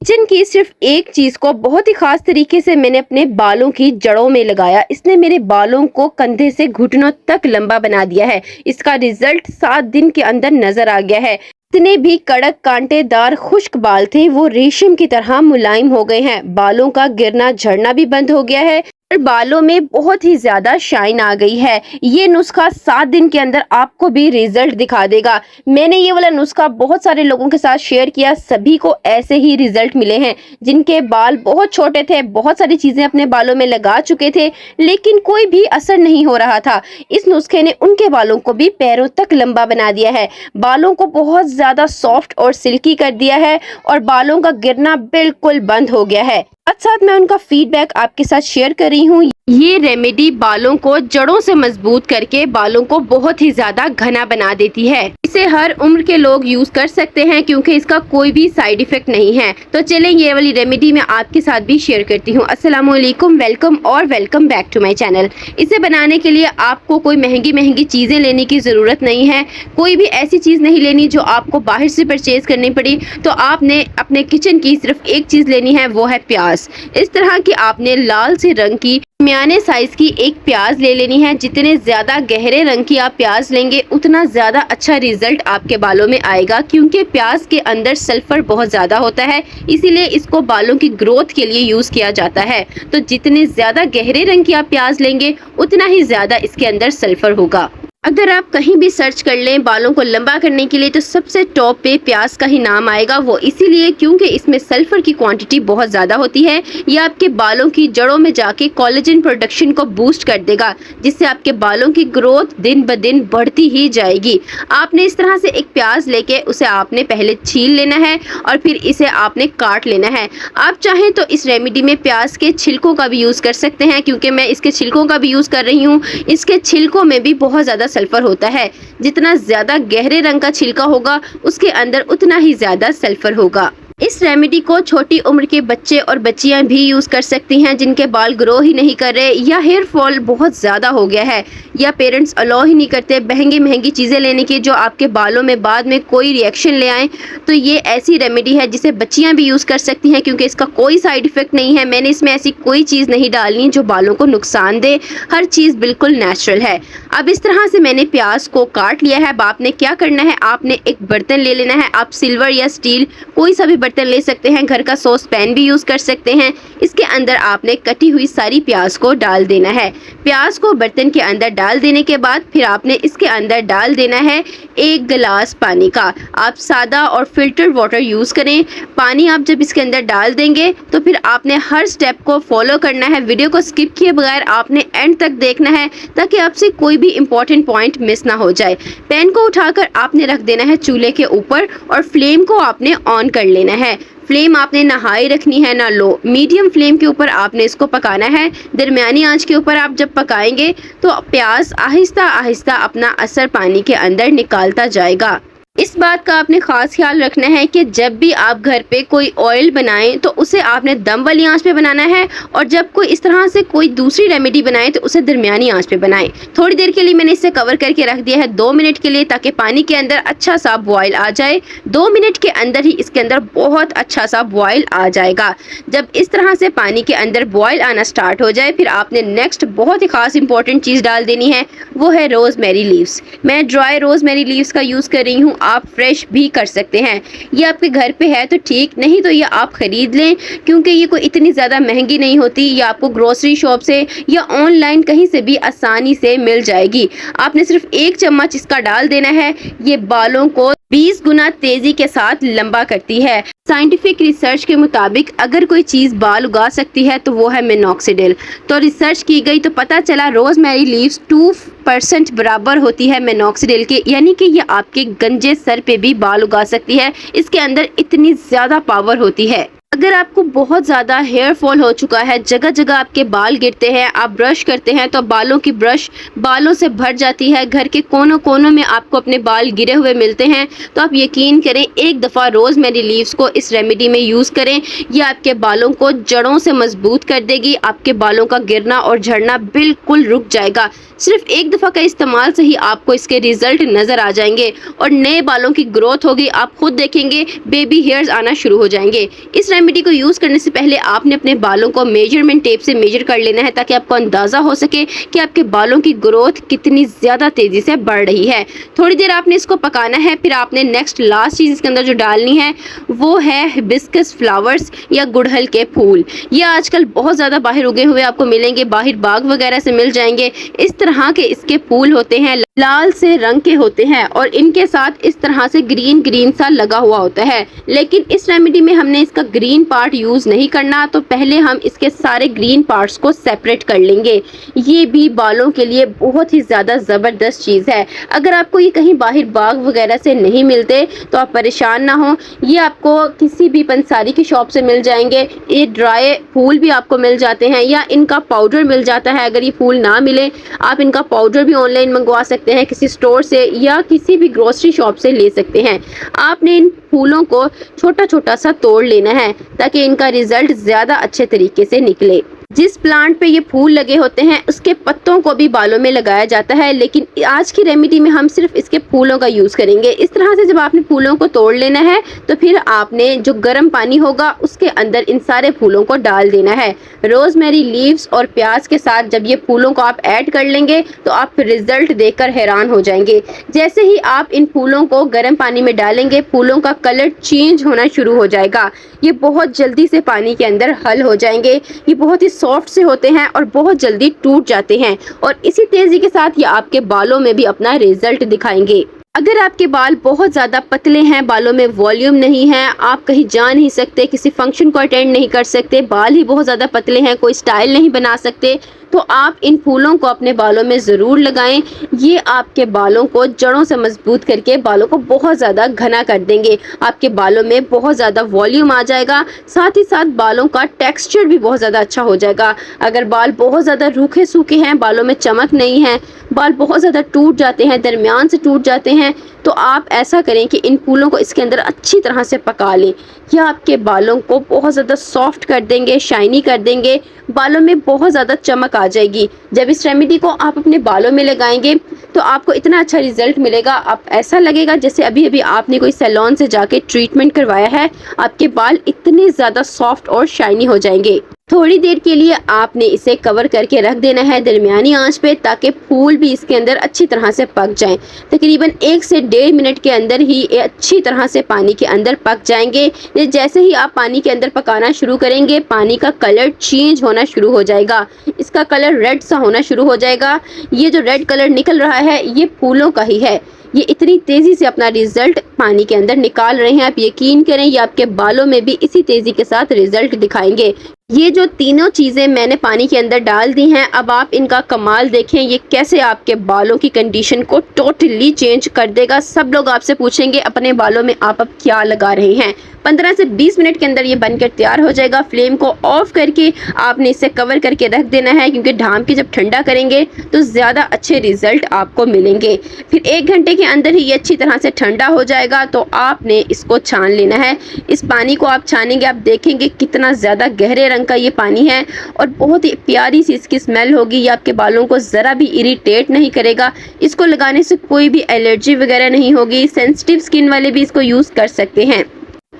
Kitchen की सिर्फ एक चीज को बहुत ही खास तरीके से मैंने अपने बालों की जड़ों में लगाया। इसने मेरे बालों को कंधे से घुटनों तक लंबा बना दिया है। इसका रिजल्ट 7 दिन के अंदर नजर आ गया है। जितने भी कड़क कांटेदार खुश्क बाल थे वो रेशम की तरह मुलायम हो गए हैं। बालों का गिरना झड़ना भी बंद हो गया है और बालों में बहुत ही ज्यादा शाइन आ गई है। ये नुस्खा 7 दिन के अंदर आपको भी रिजल्ट दिखा देगा। मैंने ये वाला नुस्खा बहुत सारे लोगों के साथ शेयर किया, सभी को ऐसे ही रिजल्ट मिले हैं। जिनके बाल बहुत छोटे थे, बहुत सारी चीजें अपने बालों में लगा चुके थे, लेकिन कोई भी असर नहीं हो रहा था। इस नुस्खे ने उनके बालों को भी पैरों तक लंबा बना दिया है, बालों को बहुत ज्यादा सॉफ्ट और सिल्की कर दिया है और बालों का गिरना बिल्कुल बंद हो गया है। साथ मैं उनका फीडबैक आपके साथ शेयर कर रही हूँ। ये रेमेडी बालों को जड़ों से मजबूत करके बालों को बहुत ही ज्यादा घना बना देती है। इसे हर उम्र के लोग यूज कर सकते हैं क्योंकि इसका कोई भी साइड इफेक्ट नहीं है। तो चलें ये वाली रेमेडी मैं आपके साथ भी शेयर करती हूँ। अस्सलाम वालेकुम, वेलकम और welcome back to my channel. इसे बनाने के लिए आपको कोई महंगी चीजें लेने की जरूरत नहीं है। कोई भी ऐसी चीज नहीं लेनी जो आपको बाहर से परचेज करनी पड़ी। तो आपने अपने किचन की सिर्फ एक चीज लेनी है, वो है प्याज। इस तरह की आपने लाल से रंग की दरमियाने साइज की एक प्याज ले लेनी है। जितने ज्यादा गहरे रंग की आप प्याज लेंगे उतना ज्यादा अच्छा रिजल्ट आपके बालों में आएगा, क्योंकि प्याज के अंदर सल्फर बहुत ज्यादा होता है, इसीलिए इसको बालों की ग्रोथ के लिए यूज किया जाता है। तो जितने ज्यादा गहरे रंग की आप प्याज लेंगे उतना ही ज्यादा इसके अंदर सल्फर होगा। अगर आप कहीं भी सर्च कर लें बालों को लंबा करने के लिए तो सबसे टॉप पे प्याज का ही नाम आएगा। वो इसीलिए क्योंकि इसमें सल्फर की क्वांटिटी बहुत ज़्यादा होती है। ये आपके बालों की जड़ों में जाके कोलेजन प्रोडक्शन को बूस्ट कर देगा, जिससे आपके बालों की ग्रोथ दिन ब दिन बढ़ती ही जाएगी। आपने इस तरह से एक प्याज लेके उसे आपने पहले छील लेना है और फिर इसे आपने काट लेना है। आप चाहें तो इस रेमेडी में प्याज के छिलकों का भी यूज़ कर सकते हैं, क्योंकि मैं इसके छिलकों का भी यूज़ कर रही हूँ। इसके छिलकों में भी बहुत ज़्यादा सल्फर होता है। जितना ज्यादा गहरे रंग का छिलका होगा उसके अंदर उतना ही ज्यादा सल्फर होगा। इस रेमेडी को छोटी उम्र के बच्चे और बच्चियां भी यूज कर सकती हैं, जिनके बाल ग्रो ही नहीं कर रहे या हेयर फॉल बहुत ज्यादा हो गया है, या पेरेंट्स अलाउ ही नहीं करते महंगी चीजें लेने की जो आपके बालों में बाद में कोई रिएक्शन ले आए। तो ये ऐसी रेमेडी है जिसे बच्चियां भी यूज कर सकती हैं, क्योंकि इसका कोई साइड इफेक्ट नहीं है। मैंने इसमें ऐसी कोई चीज नहीं डालनी जो बालों को नुकसान दे। हर चीज बिल्कुल नेचुरल है। अब इस तरह से मैंने प्याज को काट लिया है। अब आपने क्या करना है, आपने एक बर्तन ले लेना है। आप सिल्वर या स्टील कोई सा भी बर्तन ले सकते हैं, घर का सॉस पैन भी यूज कर सकते हैं। इसके अंदर आपने कटी हुई सारी प्याज को डाल देना है। प्याज को बर्तन के अंदर डाल देने के बाद फिर आपने इसके अंदर डाल देना है 1 गिलास पानी का। आप सादा और फिल्टर्ड वाटर यूज करें। पानी आप जब इसके अंदर डाल देंगे तो फिर आपने हर स्टेप को फॉलो करना है। वीडियो को स्किप किए बगैर आपने एंड तक देखना है, ताकि आपसे कोई भी इंपॉर्टेंट पॉइंट मिस ना हो जाए। पैन को उठाकर आपने रख देना है चूल्हे के ऊपर और फ्लेम को आपने ऑन कर लेना है। फ्लेम आपने ना हाई रखनी है ना लो, मीडियम फ्लेम के ऊपर आपने इसको पकाना है। दरमियानी आंच के ऊपर आप जब पकाएंगे तो प्याज आहिस्ता आहिस्ता अपना असर पानी के अंदर निकालता जाएगा। इस बात का आपने खास ख्याल रखना है कि जब भी आप घर पे कोई ऑयल बनाएं तो उसे आपने दम वाली आंच पे बनाना है, और जब कोई इस तरह से कोई दूसरी रेमेडी बनाए तो उसे दरमियानी आंच पे बनाएं। थोड़ी देर के लिए मैंने इसे कवर करके रख दिया है 2 मिनट के लिए, ताकि पानी के अंदर अच्छा सा बॉयल आ जाए। 2 मिनट के अंदर ही इसके अंदर बहुत अच्छा सा बॉयल आ जाएगा। जब इस तरह से पानी के अंदर बॉयल आना स्टार्ट हो जाए फिर आपने नेक्स्ट बहुत ही खास इंपॉर्टेंट चीज़ डाल देनी है, वो है रोजमेरी लीव्स। मैं ड्राई रोजमेरी लीव्स का यूज़ कर रही हूँ, आप फ्रेश भी कर सकते हैं। ये आपके घर पे है तो ठीक, नहीं तो ये आप खरीद लें, क्योंकि ये कोई इतनी ज़्यादा महंगी नहीं होती। ये आपको ग्रोसरी शॉप से या ऑनलाइन कहीं से भी आसानी से मिल जाएगी। आपने सिर्फ 1 चम्मच इसका डाल देना है। ये बालों को 20 गुना तेजी के साथ लंबा करती है। साइंटिफिक रिसर्च के मुताबिक अगर कोई चीज़ बाल उगा सकती है तो वो है मिनॉक्सिडिल। तो रिसर्च की गई तो पता चला रोजमेरी लीव्स 2% बराबर होती है मिनॉक्सिडिल के, यानी कि ये आपके गंजे सर पे भी बाल उगा सकती है। इसके अंदर इतनी ज़्यादा पावर होती है। अगर आपको बहुत ज़्यादा हेयर फॉल हो चुका है, जगह जगह आपके बाल गिरते हैं, आप ब्रश करते हैं तो बालों की ब्रश बालों से भर जाती है, घर के कोनों कोनों में आपको अपने बाल गिरे हुए मिलते हैं, तो आप यकीन करें एक दफ़ा रोजमेरी लीव्स को इस रेमेडी में यूज़ करें। यह आपके बालों को जड़ों से मजबूत कर देगी। आपके बालों का गिरना और झड़ना बिल्कुल रुक जाएगा। सिर्फ एक दफ़ा का इस्तेमाल से ही आपको इसके रिजल्ट नज़र आ जाएंगे और नए बालों की ग्रोथ होगी। आप खुद देखेंगे बेबी हेयर्स आना शुरू हो जाएंगे। इस रेमेडी को यूज करने से पहले आपने अपने बालों को मेजरमेंट टेप से मेजर कर लेना है, ताकि आपको अंदाजा हो सके कि आपके बालों की ग्रोथ कितनी ज्यादा तेजी से बढ़ रही है। थोड़ी देर आपने इसको पकाना है। फिर आपने नेक्स्ट लास्ट चीज इसके अंदर जो डालनी है वो है हिबिस्कस फ्लावर्स या गुड़हल के फूल। ये आजकल बहुत ज्यादा बाहर उगे हुए आपको मिलेंगे, बाहर बाग वगैरह से मिल जाएंगे। इस तरह के इसके फूल होते हैं, लाल से रंग के होते हैं और इनके साथ इस तरह से ग्रीन ग्रीन सा लगा हुआ होता है। लेकिन इस रेमेडी में हमने इसका ग्रीन पार्ट यूज नहीं करना, तो पहले हम इसके सारे ग्रीन पार्ट्स को सेपरेट कर लेंगे। ये भी बालों के लिए बहुत ही ज्यादा जबरदस्त चीज है। अगर आपको ये कहीं बाहर बाग वगैरह से नहीं मिलते तो आप परेशान ना हो, ये आपको किसी भी पंसारी की शॉप से मिल जाएंगे। ये ड्राई फूल भी आपको मिल जाते हैं या इनका पाउडर मिल जाता है। अगर ये फूल ना मिले आप इनका पाउडर भी ऑनलाइन मंगवा सकते हैं किसी स्टोर से या किसी भी ग्रोसरी शॉप से ले सकते हैं। आपने इन फूलों को छोटा छोटा सा तोड़ लेना है ताकि इनका रिजल्ट ज्यादा अच्छे तरीके से निकले। जिस प्लांट पे ये फूल लगे होते हैं उसके पत्तों को भी बालों में लगाया जाता है, लेकिन आज की रेमेडी में हम सिर्फ इसके फूलों का यूज करेंगे। इस तरह से जब आपने फूलों को तोड़ लेना है तो फिर आपने जो गर्म पानी होगा उसके अंदर इन सारे फूलों को डाल देना है। रोजमेरी लीव्स और प्याज के साथ जब ये फूलों को आप ऐड कर लेंगे तो आप रिजल्ट देखकर हैरान हो जाएंगे। जैसे ही आप इन फूलों को गर्म पानी में डालेंगे फूलों का कलर चेंज होना शुरू हो जाएगा। ये बहुत जल्दी से पानी के अंदर हल हो जाएंगे। ये बहुत ही सॉफ्ट से होते हैं और बहुत जल्दी टूट जाते हैं और इसी तेजी के साथ ये आपके बालों में भी अपना रिजल्ट दिखाएंगे। अगर आपके बाल बहुत ज़्यादा पतले हैं, बालों में वॉल्यूम नहीं है, आप कहीं जा नहीं सकते, किसी फंक्शन को अटेंड नहीं कर सकते, बाल ही बहुत ज़्यादा पतले हैं, कोई स्टाइल नहीं बना सकते, तो आप इन फूलों को अपने बालों में ज़रूर लगाएं। ये आपके बालों को जड़ों से मजबूत करके बालों को बहुत ज़्यादा घना कर देंगे। आपके बालों में बहुत ज़्यादा वॉल्यूम आ जाएगा, साथ ही साथ बालों का टेक्सचर भी बहुत ज़्यादा अच्छा हो जाएगा। अगर बाल बहुत ज़्यादा रूखे सूखे हैं, बालों में चमक नहीं है, बाल बहुत ज़्यादा टूट जाते हैं, दरमियान से टूट जाते हैं, तो आप ऐसा करें कि इन फूलों को इसके अंदर अच्छी तरह से पका लें। यह आपके बालों को बहुत ज़्यादा सॉफ्ट कर देंगे, शाइनी कर देंगे, बालों में बहुत ज़्यादा चमक आ जाएगी। जब इस रेमेडी को आप अपने बालों में लगाएंगे तो आपको इतना अच्छा रिजल्ट मिलेगा, आप ऐसा लगेगा जैसे अभी अभी आपने कोई सैलून से जाके ट्रीटमेंट करवाया है। आपके बाल इतने ज़्यादा सॉफ्ट और शाइनी हो जाएंगे। थोड़ी देर के लिए आपने इसे कवर करके रख देना है दरमियानी आंच पे, ताकि फूल भी इसके अंदर अच्छी तरह से पक जाएं। तकरीबन 1 से 1.5 मिनट के अंदर ही ये अच्छी तरह से पानी के अंदर पक जाएंगे। जैसे ही आप पानी के अंदर पकाना शुरू करेंगे पानी का कलर चेंज होना शुरू हो जाएगा, इसका कलर रेड सा होना शुरू हो जाएगा। ये जो रेड कलर निकल रहा है ये फूलों का ही है। ये इतनी तेज़ी से अपना रिजल्ट पानी के अंदर निकाल रहे हैं, आप यकीन करें ये आपके बालों में भी इसी तेज़ी के साथ रिजल्ट दिखाएंगे। ये जो तीनों चीज़ें मैंने पानी के अंदर डाल दी हैं, अब आप इनका कमाल देखें, ये कैसे आपके बालों की कंडीशन को टोटली चेंज कर देगा। सब लोग आपसे पूछेंगे अपने बालों में आप अब क्या लगा रहे हैं। 15 से 20 मिनट के अंदर ये बनकर तैयार हो जाएगा। फ्लेम को ऑफ करके आपने इसे कवर करके रख देना है, क्योंकि ढाँप के जब ठंडा करेंगे तो ज़्यादा अच्छे रिजल्ट आपको मिलेंगे। फिर 1 घंटे के अंदर ही ये अच्छी तरह से ठंडा हो जाएगा, तो आपने इसको छान लेना है। इस पानी को आप छानेंगे, आप देखेंगे कितना ज़्यादा गहरे रंग का ये पानी है और बहुत ही प्यारी सी इसकी स्मेल होगी। ये आपके बालों को ज़रा भी इरिटेट नहीं करेगा। इसको लगाने से कोई भी एलर्जी वगैरह नहीं होगी। सेंसिटिव स्किन वाले भी इसको यूज़ कर सकते हैं,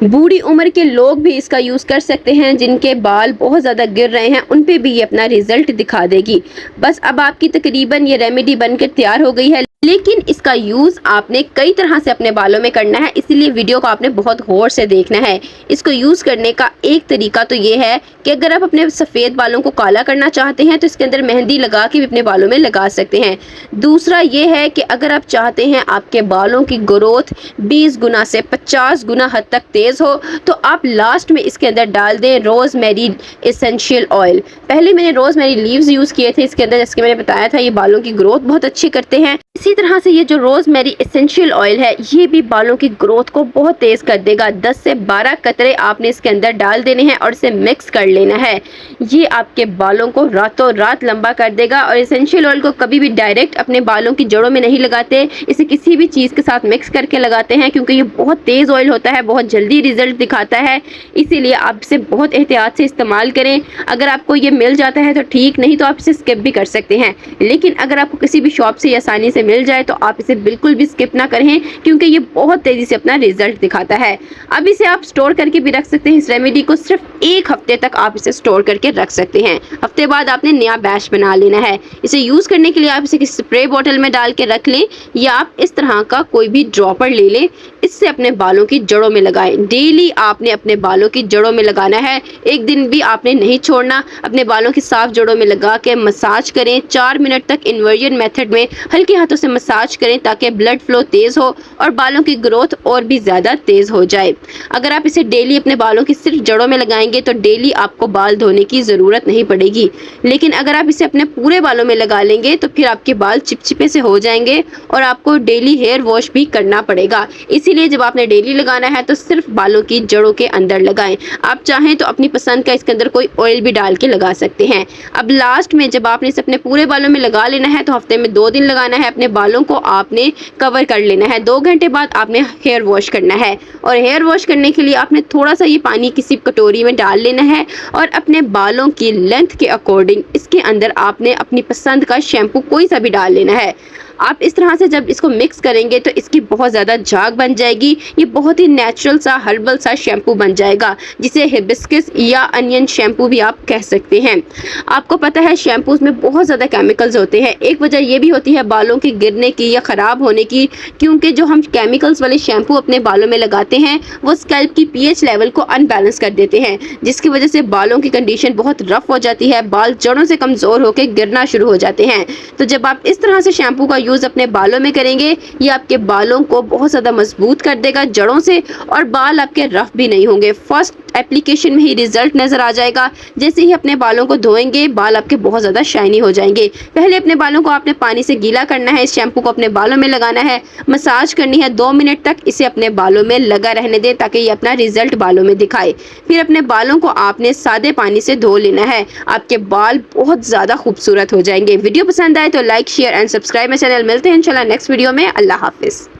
बूढ़ी उम्र के लोग भी इसका यूज़ कर सकते हैं। जिनके बाल बहुत ज़्यादा गिर रहे हैं उन पे भी ये अपना रिजल्ट दिखा देगी। बस अब आपकी तकरीबन ये रेमेडी बनकर तैयार हो गई है, लेकिन इसका यूज़ आपने कई तरह से अपने बालों में करना है, इसीलिए वीडियो को आपने बहुत गौर से देखना है। इसको यूज़ करने का एक तरीका तो ये है कि अगर आप अपने सफ़ेद बालों को काला करना चाहते हैं तो इसके अंदर मेहंदी लगा के भी अपने बालों में लगा सकते हैं। दूसरा ये है कि अगर आप चाहते हैं आपके बालों की ग्रोथ 20 गुना से 50 गुना हद तक तेज़ हो, तो आप लास्ट में इसके अंदर डाल दें रोज़मेरी एसेंशियल ऑयल। पहले मैंने रोज़मेरी लीव्स यूज़ किए थे इसके अंदर, जैसे मैंने बताया था ये बालों की ग्रोथ बहुत अच्छी करते हैं। इसी तरह से ये जो रोज़मेरी एसेंशियल ऑयल है ये भी बालों की ग्रोथ को बहुत तेज़ कर देगा। 10 से 12 कतरे आपने इसके अंदर डाल देने हैं और इसे मिक्स कर लेना है। ये आपके बालों को रातों रात लंबा कर देगा। और एसेंशियल ऑयल को कभी भी डायरेक्ट अपने बालों की जड़ों में नहीं लगाते, इसे किसी भी चीज़ के साथ मिक्स करके लगाते हैं, क्योंकि ये बहुत तेज़ ऑयल होता है, बहुत जल्दी जल्दी रिजल्ट दिखाता है, इसीलिए आप इसे बहुत एहतियात से इस्तेमाल करें। अगर आपको ये मिल जाता है तो ठीक, नहीं तो आप इसे स्किप भी कर सकते हैं। लेकिन अगर आपको किसी भी शॉप से आसानी से मिल जाए तो आप इसे बिल्कुल भी स्किप ना करें, क्योंकि ये बहुत तेज़ी से अपना रिजल्ट दिखाता है। अब इसे आप स्टोर करके भी रख सकते हैं। इस रेमेडी को सिर्फ 1 हफ्ते तक आप इसे स्टोर करके रख सकते हैं। हफ्ते बाद आपने नया बैच बना लेना है। इसे यूज़ करने के लिए आप इसे किसी स्प्रे बॉटल में डाल के रख लें, या आप इस तरह का कोई भी ड्रॉपर ले लें। इससे अपने बालों की जड़ों में लगाएं। डेली आपने अपने बालों की जड़ों में लगाना है, एक दिन भी आपने नहीं छोड़ना। अपने बालों की साफ जड़ों में लगा के मसाज करें। 4 मिनट तक इन्वर्जन मेथड में हल्के हाथों से मसाज करें, ताकि ब्लड फ्लो तेज़ हो और बालों की ग्रोथ और भी ज़्यादा तेज़ हो जाए। अगर आप इसे डेली अपने बालों की सिर्फ जड़ों में लगाएंगे तो डेली आपको बाल धोने की ज़रूरत नहीं पड़ेगी। लेकिन अगर आप इसे अपने पूरे बालों में लगा लेंगे तो फिर आपके बाल चिपचिपे से हो जाएंगे और आपको डेली हेयर वॉश भी करना पड़ेगा। इसीलिए जब आपने डेली लगाना है तो सिर्फ बालों की जड़ों के अंदर लगाएं। आप चाहें तो अपनी पसंद का इसके अंदर कोई ऑयल भी डाल के लगा सकते हैं। अब लास्ट में जब आपने इसे अपने पूरे बालों में लगा लेना है तो हफ्ते में 2 दिन लगाना है। अपने बालों को आपने कवर कर लेना है। 2 घंटे बाद आपने हेयर वॉश करना है, और हेयर वॉश करने के लिए आपने थोड़ा सा ये पानी किसी कटोरी में डाल लेना है, और अपने बालों की लेंथ के अकॉर्डिंग इसके अंदर आपने अपनी पसंद का शैम्पू कोई सा भी डाल लेना है। आप इस तरह से जब इसको मिक्स करेंगे तो इसकी बहुत ज़्यादा झाग बन जाएगी। ये बहुत ही नेचुरल सा हर्बल सा शैम्पू बन जाएगा, जिसे हिबिस्कस या अनियन शैम्पू भी आप कह सकते हैं। आपको पता है शैम्पूज़ में बहुत ज़्यादा केमिकल्स होते हैं। एक वजह ये भी होती है बालों के गिरने की या ख़राब होने की, क्योंकि जो हम केमिकल्स वाले शैम्पू अपने बालों में लगाते हैं वो स्कैल्प की pH लेवल को अनबैलेंस कर देते हैं, जिसकी वजह से बालों की कंडीशन बहुत रफ हो जाती है। बाल जड़ों से कमज़ोर होकर गिरना शुरू हो जाते हैं। तो जब आप इस तरह से शैम्पू का यूज़ अपने बालों में करेंगे, ये आपके बालों को बहुत ज़्यादा मजबूत कर देगा जड़ों से, और बाल आपके रफ भी नहीं होंगे। फर्स्ट एप्लीकेशन में ही रिजल्ट नज़र आ जाएगा। जैसे ही अपने बालों को धोएंगे बाल आपके बहुत ज़्यादा शाइनी हो जाएंगे। पहले अपने बालों को आपने पानी से गीला करना है। इस शैम्पू को अपने बालों में लगाना है, मसाज करनी है। 2 मिनट तक इसे अपने बालों में लगा रहने दें, ताकि ये अपना रिजल्ट बालों में दिखाए। फिर अपने बालों को आपने सादे पानी से धो लेना है। आपके बाल बहुत ज़्यादा खूबसूरत हो जाएंगे। वीडियो पसंद आए तो like, share and subscribe my channel. मिलते हैं इंशाल्लाह नेक्स्ट वीडियो में। अल्लाह हाफिज़।